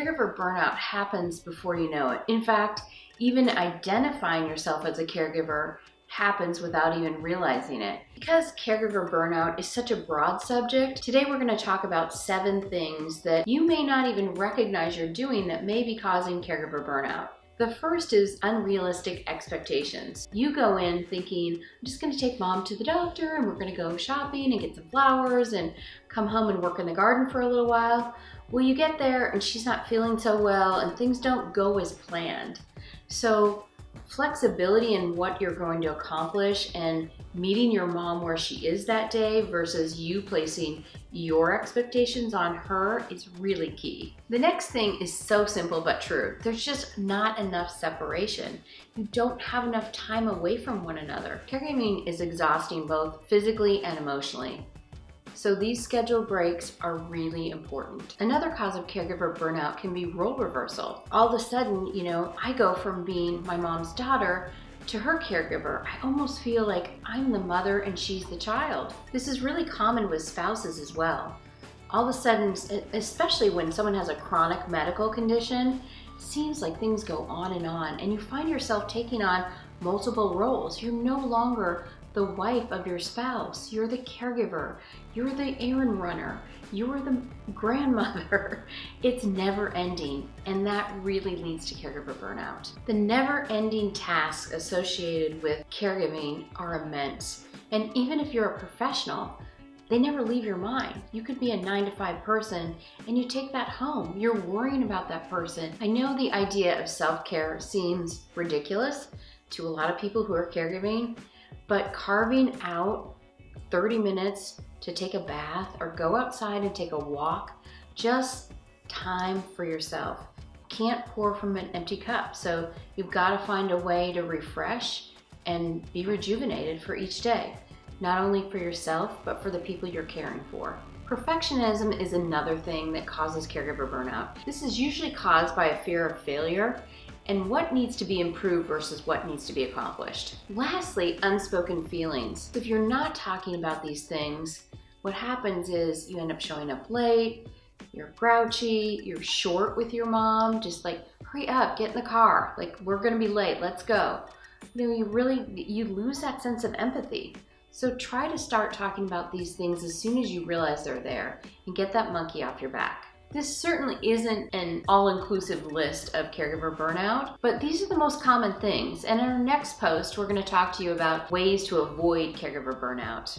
Caregiver burnout happens before you know it. In fact, even identifying yourself as a caregiver happens without even realizing it. Because caregiver burnout is such a broad subject, today we're going to talk about 7 things that you may not even recognize you're doing that may be causing caregiver burnout. The first is unrealistic expectations. You go in thinking, I'm just going to take mom to the doctor and we're going to go shopping and get some flowers and come home and work in the garden for a little while. Well, you get there and she's not feeling so well and things don't go as planned. So flexibility in what you're going to accomplish and meeting your mom where she is that day versus you placing your expectations on her is really key. The next thing is so simple but true. There's just not enough separation. You don't have enough time away from one another. Caregiving is exhausting both physically and emotionally. So these scheduled breaks are really important. Another cause of caregiver burnout can be role reversal. All of a sudden, I go from being my mom's daughter to her caregiver. I almost feel like I'm the mother and she's the child. This is really common with spouses as well. All of a sudden, especially when someone has a chronic medical condition, it seems like things go on and you find yourself taking on multiple roles. You're no longer the wife of your spouse. You're the caregiver. You're the errand runner. You're the grandmother. It's never ending, and that really leads to caregiver burnout. The never-ending tasks associated with caregiving are immense, and even if you're a professional, they never leave your mind. You could be a 9-to-5 person and you take that home. You're worrying about that person. I know the idea of self-care seems ridiculous to a lot of people who are caregiving, but carving out 30 minutes to take a bath or go outside and take a walk, just time for yourself. Can't pour from an empty cup, so you've got to find a way to refresh and be rejuvenated for each day, not only for yourself, but for the people you're caring for. Perfectionism is another thing that causes caregiver burnout. This is usually caused by a fear of failure and what needs to be improved versus what needs to be accomplished. Lastly, unspoken feelings. If you're not talking about these things, what happens is you end up showing up late, you're grouchy, you're short with your mom, just like, hurry up, get in the car, like, we're gonna be late, let's go. You lose that sense of empathy. So try to start talking about these things as soon as you realize they're there and get that monkey off your back. This certainly isn't an all-inclusive list of caregiver burnout, but these are the most common things. And in our next post, we're going to talk to you about ways to avoid caregiver burnout.